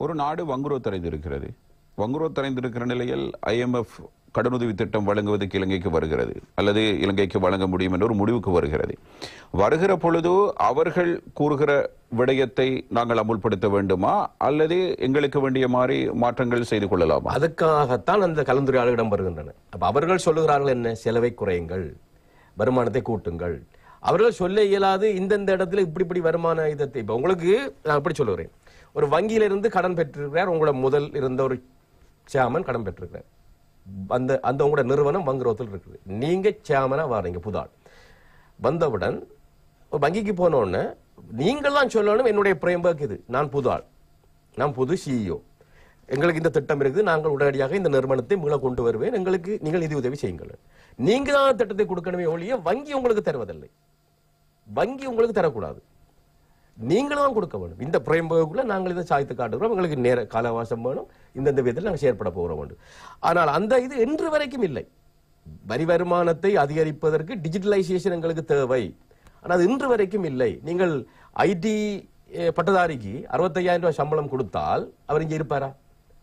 ஒரு நாடு வங்குரோத்தடைந்திருக்கிறது. வங்குரோத்தடைந்திருக்கிற நிலையில் IMF கடனுதவி திட்டம் வழங்குவதற்கு இலங்கைக்கு வருகிறது, அல்லது இலங்கைக்கு வழங்க முடியும் என்ற ஒரு முடிவுக்கு வருகிறது. வருகிற பொழுது அவர்கள் கூறுகிற விடயத்தை நாங்கள் அமுல்படுத்த வேண்டுமா, அல்லது எங்களுக்கு வேண்டிய மாதிரி மாற்றங்கள் செய்து கொள்ளலாமா? அதுக்காகத்தான் அந்த கலந்துரையாடல் இடம் வருகின்றன. அப்ப அவர்கள் சொல்லுகிறார்கள் என்ன? செலவை குறையுங்கள், வருமானத்தை கூட்டுங்கள். அவர்கள் சொல்ல இயலாது இந்தந்த இடத்துல இப்படி வருமான இதத்தை. இப்ப உங்களுக்கு நான் எப்படி சொல்லுகிறேன், ஒரு வங்கியிலிருந்து கடன் பெற்றிருக்கிறார், உங்களோட முதல் இருந்த ஒரு சேர்மன் கடன் பெற்றிருக்கிறார். அந்த உங்களோட நிறுவனம் வங்குரோத்தில் இருக்குது. நீங்க சேர்மனா வாரீங்க, புதாள் வந்தவுடன் வங்கிக்கு போன உடனே நீங்கள் தான் சொல்லணும், என்னுடைய பிரேம்பக் இது, நான் புதாள், நான் புது CEO, எங்களுக்கு இந்த திட்டம் இருக்குது, நாங்கள் உடனடியாக இந்த நிறுவனத்தை மீள கொண்டு வருவேன், எங்களுக்கு நீங்கள் நிதி உதவி செய்யுங்கள். நீங்க தான் திட்டத்தை கொடுக்கணுமே ஒழிய வங்கி உங்களுக்கு தருவதில்லை. வங்கி உங்களுக்கு தரக்கூடாது, நீங்களும் தான் கொடுக்க வேண்டும். இந்த பிரேம்பகுள்ள நாங்கள் இதை சாய்த்து காட்டுகிறோம், எங்களுக்கு நேர காலவாசம் வேணும், இந்த விதத்தில் நாங்கள் செயற்பட போகிறோம். ஆனால் அந்த இது இன்று வரைக்கும் இல்லை. வரி வருமானத்தை அதிகரிப்பதற்கு டிஜிட்டலைசேஷன் எங்களுக்கு தேவை, ஆனால் அது இன்று வரைக்கும் இல்லை. நீங்கள் IT பட்டதாரிக்கு 65,000 ரூபாய் சம்பளம் கொடுத்தால் அவர் இங்கே இருப்பாரா?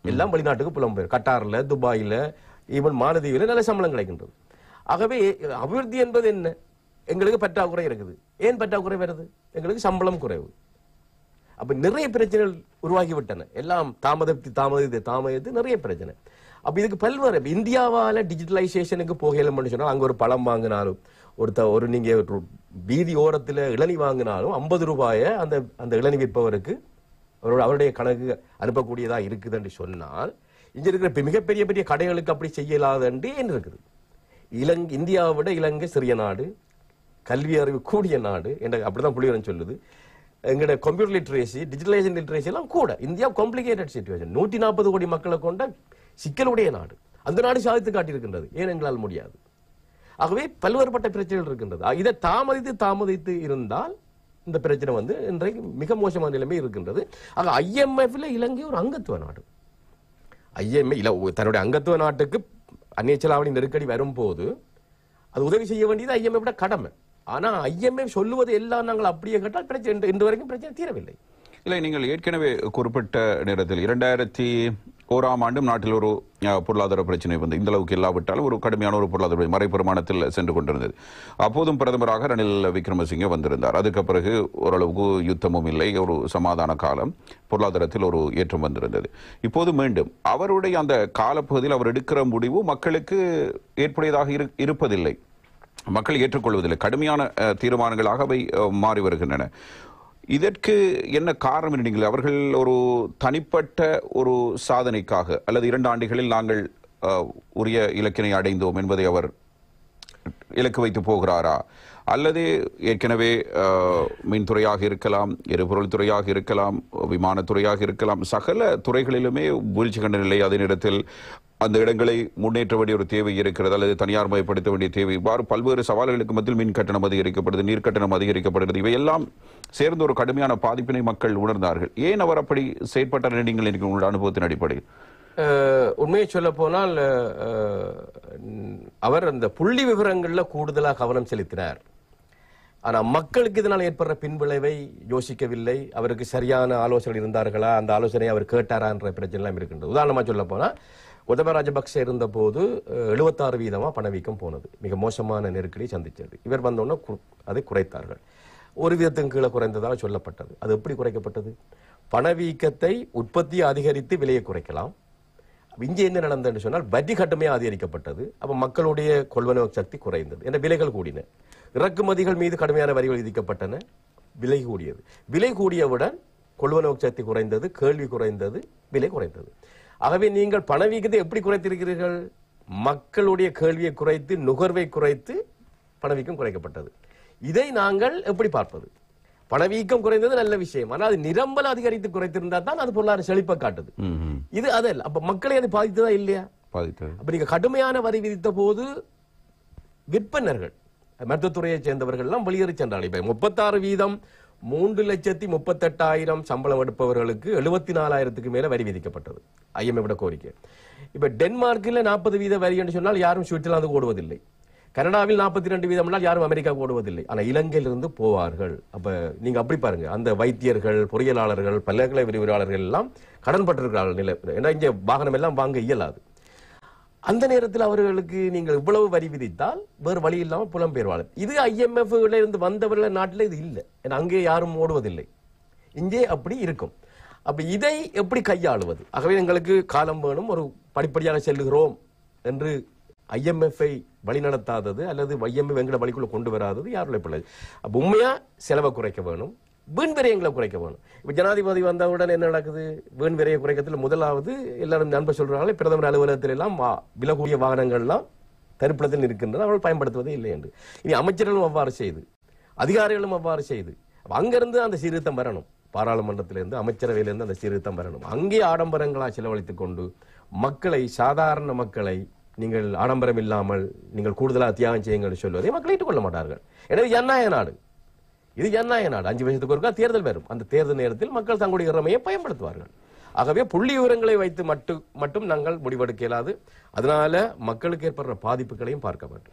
எல்லாம் வெளிநாட்டுக்கு புலம்பெயர், கட்டார்ல, துபாயில, ஈவன் மாலதீவில் நல்ல சம்பளம் கிடைக்கின்றது. ஆகவே அபிவிருத்தி என்பது என்ன? எங்களுக்கு பற்றாக்குறை இருக்குது. ஏன் பற்றாக்குறை வருது? எங்களுக்கு சம்பளம் குறைவு. அப்ப நிறைய பிரச்சனைகள் உருவாகிவிட்டன. எல்லாம் தாமதித்து நிறைய பிரச்சனை. அப்ப இதுக்கு பல்வேறு இந்தியாவால டிஜிட்டலைசேஷனுக்கு போகலன்னு சொன்னா, அங்க ஒரு பழம் வாங்கினாலும், ஒரு நீங்க வீதி ஓரத்துல இளநி வாங்கினாலும் 50 ரூபாயை அந்த இளநி விற்பவருக்கு அவருடைய கணக்கு அனுப்பக்கூடியதா இருக்குதுன்னு சொன்னால், இங்க இருக்கிற மிகப்பெரிய பெரிய கடைகளுக்கு அப்படி செய்யலாதுன்னு என்ன இருக்குது? இந்தியாவை விட இலங்கை சிறிய நாடு, கல்வி அறிவு கூடிய நாடு என்ற அப்படிதான் புள்ளிவரம் சொல்லுது. எங்களோட கம்ப்யூட்டர் லிட்ரேசி, டிஜிட்டலைசேஷன் லிட்ரேசி எல்லாம் கூட. இந்தியா காம்ப்ளிகேட்டட் சிச்சுவேஷன், 140 கோடி மக்களை கொண்ட சிக்கலுடைய நாடு. அந்த நாடு சாதித்து காட்டியிருக்கின்றது, ஏன் எங்களால் முடியாது? ஆகவே பல்வேறுபட்ட பிரச்சனைகள் இருக்கின்றது. இதை தாமதித்து இருந்தால் இந்த பிரச்சனை இன்றைக்கு மிக மோசமான நிலைமை இருக்கின்றது. ஆக IMFல இலங்கை ஒரு அங்கத்துவ நாடு. தன்னுடைய அங்கத்துவ நாட்டுக்கு அந்நிய செலாவணி நெருக்கடி வரும்போது அது உதவி செய்ய வேண்டியது IMF கடமை. ஆனா IMF சொல்லுவது எல்லாம் நாங்கள் அப்படியே கேட்டால் பிரச்சனை இன்று வரைக்கும் பிரச்சனை தீரவில்லை. இல்லை, நீங்கள் ஏற்கனவே குறிப்பிட்ட நேரத்தில் 2001ஆம் ஆண்டும் நாட்டில் ஒரு பொருளாதார பிரச்சனை இந்த அளவுக்கு இல்லாவிட்டாலும் ஒரு கடுமையான ஒரு பொருளாதார மறைபெருமானத்தில் சென்று கொண்டிருந்தது. அப்போதும் பிரதமராக ரணில் விக்ரமசிங்கே வந்திருந்தார். அதுக்கு பிறகு ஓரளவுக்கு யுத்தமும் இல்லை, ஒரு சமாதான காலம், பொருளாதாரத்தில் ஒரு ஏற்றம் வந்திருந்தது. இப்போது மீண்டும் அவருடைய அந்த காலப்பகுதியில் அவர் எடுக்கிற முடிவு மக்களுக்கு ஏற்புடையதாக இருப்பதில்லை, மக்கள் ஏற்றுக்கொள்வதில்லை. கடுமையான தீர்மானங்களாக அவை மாறி வருகின்றன. இதற்கு என்ன காரணம்? நீங்கள் அவர்கள் ஒரு தனிப்பட்ட ஒரு சாதனைக்காக அல்லது 2 ஆண்டுகளில் நாங்கள் உரிய இலக்கினை அடைந்தோம் என்பதை அவர் இலக்கு வைத்து போகிறாரா, அல்லது ஏற்கனவே மின்துறையாக இருக்கலாம், எரிபொருள் துறையாக இருக்கலாம், விமானத்துறையாக இருக்கலாம், சகல துறைகளிலுமே வீழ்ச்சி கண்ட நிலை, அதே நேரத்தில் அந்த இடங்களை முன்னேற்ற வேண்டிய ஒரு தேவை இருக்கிறது, அல்லது தனியார் மயப்படுத்த வேண்டிய தேவை, இவ்வாறு பல்வேறு சவால்களுக்கு மத்தியில் மின் கட்டணம் அதிகரிக்கப்படுது, நீர் கட்டணம் அதிகரிக்கப்படுகிறது. இவையெல்லாம் சேர்ந்து ஒரு கடுமையான பாதிப்பினை மக்கள் உணர்ந்தார்கள். ஏன் அவர் அப்படி செயற்பட்டார்? நீங்கள் எனக்கு உங்களுடைய அனுபவத்தின் அடிப்படையில் உண்மையை சொல்ல போனால் அவர் அந்த புள்ளி விவரங்கள்ல கூடுதலாக கவனம் செலுத்தினார். ஆனா மக்களுக்கு இதனால் ஏற்படுற பின்விளைவை யோசிக்கவில்லை. அவருக்கு சரியான ஆலோசனை இருந்தார்களா, அந்த ஆலோசனையை அவர் கேட்டாரா என்ற பிரச்சனை எல்லாம் இருக்கின்றது. உதாரணமா சொல்ல போனா, உதம ராஜபக்ச இருந்த போது 76% பணவீக்கம் போனது, மிக மோசமான நெருக்கடியை சந்திச்சது. இவர் வந்தோன்னா அதை குறைத்தார்கள். 1% கீழே குறைந்ததாக சொல்லப்பட்டது. அது எப்படி குறைக்கப்பட்டது? பணவீக்கத்தை உற்பத்தியை அதிகரித்து விலையை குறைக்கலாம். இங்கே என்ன நடந்ததுன்னு சொன்னால், வட்டி கட்டுமையாக அதிகரிக்கப்பட்டது. அப்ப மக்களுடைய கொள்வனவு சக்தி குறைந்தது, என்ற விலைகள் கூடின. இறக்குமதிகள் மீது கடுமையான வரிகள் விதிக்கப்பட்டன, விலை கூடியது. விலை கூடியவுடன் கொள்வனவு சக்தி குறைந்தது, கேள்வி குறைந்தது, விலை குறைந்தது. ஆகவே நீங்கள் பணவீக்கத்தை எப்படி குறைத்திருக்கிறீர்கள்? மக்களுடைய கேள்வியை குறைத்து, நுகர்வை குறைத்து பணவீக்கம் குறைக்கப்பட்டது. இதை நாங்கள் எப்படி பார்ப்பது? பணவீக்கம் குறைந்தது நல்ல விஷயம், ஆனால் அது நிரம்பல் அதிகரித்து குறைத்திருந்தா தான் அது பொருளாதார செழிப்பை காட்டுது. இது அதல்ல. அப்ப மக்களை அது பாதித்ததா இல்லையா? அப்ப நீங்க கடுமையான வரி விதித்த போது விற்பனர்கள், மருத்துவத்துறையை சேர்ந்தவர்கள் எல்லாம் வெளியேறி சென்றார்கள். இப்ப 36%, 3,38,000 சம்பளம் எடுப்பவர்களுக்கு 74,000க்கு மேல வரி விதிக்கப்பட்டது, IMF கோரிக்கை. இப்ப டென்மார்க்கில் 40% வரி என்று சொன்னால் யாரும் சுவிட்சர்லாந்து ஓடுவதில்லை. கனடாவில் 42% யாரும் அமெரிக்கா ஓடுவதில்லை. ஆனா இலங்கையிலிருந்து போவார்கள். அப்ப நீங்க அப்படி பாருங்க, அந்த வைத்தியர்கள், பொறியியலாளர்கள், பல்கலைக்கழக விரிவுரையாளர்கள் எல்லாம் கடன்பட்டிருக்கிறார்கள் நிலை. ஏன்னா இங்கே வாகனம் எல்லாம் வாங்க இயலாது. அந்த நேரத்தில் அவர்களுக்கு நீங்கள் இவ்வளவு வரி விதித்தால் வேறு வழி இல்லாமல் புலம்பெயர்வாளர். இது IMF இருந்து வந்தவர்கள் நாட்டில் இது இல்லை. ஏன்னா அங்கே யாரும் ஓடுவதில்லை. இங்கே அப்படி இருக்கும். அப்ப இதை எப்படி கையாளுவது? ஆகவே எங்களுக்கு காலம் வேணும். ஒரு படிப்படியாக செல்லுகிறோம் என்று IMF-ஐ வழிநடத்தாதது அல்லது IMF எங்களை வழிக்குள்ள கொண்டு வராதது யாருடைய பிள்ளை? அப்ப உண்மையா செலவை குறைக்க வேணும், வீண் விரயங்களை குறைக்க வேணும். இப்ப ஜனாதிபதி வந்தவுடன் என்ன நடக்குது? வீண் விரைய குறைக்கத்தில் முதலாவது எல்லாரும் நண்பர் சொல்றாங்களே, பிரதமர் அலுவலகத்தில் எல்லாம் விலகூடிய வாகனங்கள்லாம் தரிப்பிடத்தில் இருக்கின்றன, அவர்கள் பயன்படுத்துவதே இல்லை என்று. இனி அமைச்சர்களும் அவ்வாறு செய்து, அதிகாரிகளும் அவ்வாறு செய்து, அங்கிருந்து அந்த சீர்திருத்தம் வரணும். பாராளுமன்றத்திலிருந்து அமைச்சரவையிலிருந்து அந்த சீர்திருத்தம் வரணும். அங்கே ஆடம்பரங்களாக செலவழித்துக் கொண்டு மக்களை, சாதாரண மக்களை நீங்கள் ஆடம்பரம் இல்லாமல் நீங்கள் கூடுதலாக தியாகம் செய்யுங்கள் சொல்வதை மக்கள் ஏற்றுக்கொள்ள மாட்டார்கள். எனவே ஜனநாயக நாடு, இது ஜனநாயக நாடு. 5 வருஷத்துக்கு ஒருக்கா தேர்தல் வரும். அந்த தேர்தல் நேரத்தில் மக்கள் தங்களுடைய இறமையை பயன்படுத்துவார்கள். ஆகவே புள்ளி விவரங்களை வைத்து மட்டும் நாங்கள் முடிவெடுக்க இயலாது. அதனால மக்களுக்கு ஏற்படுற பாதிப்புகளையும் பார்க்க வேண்டும்.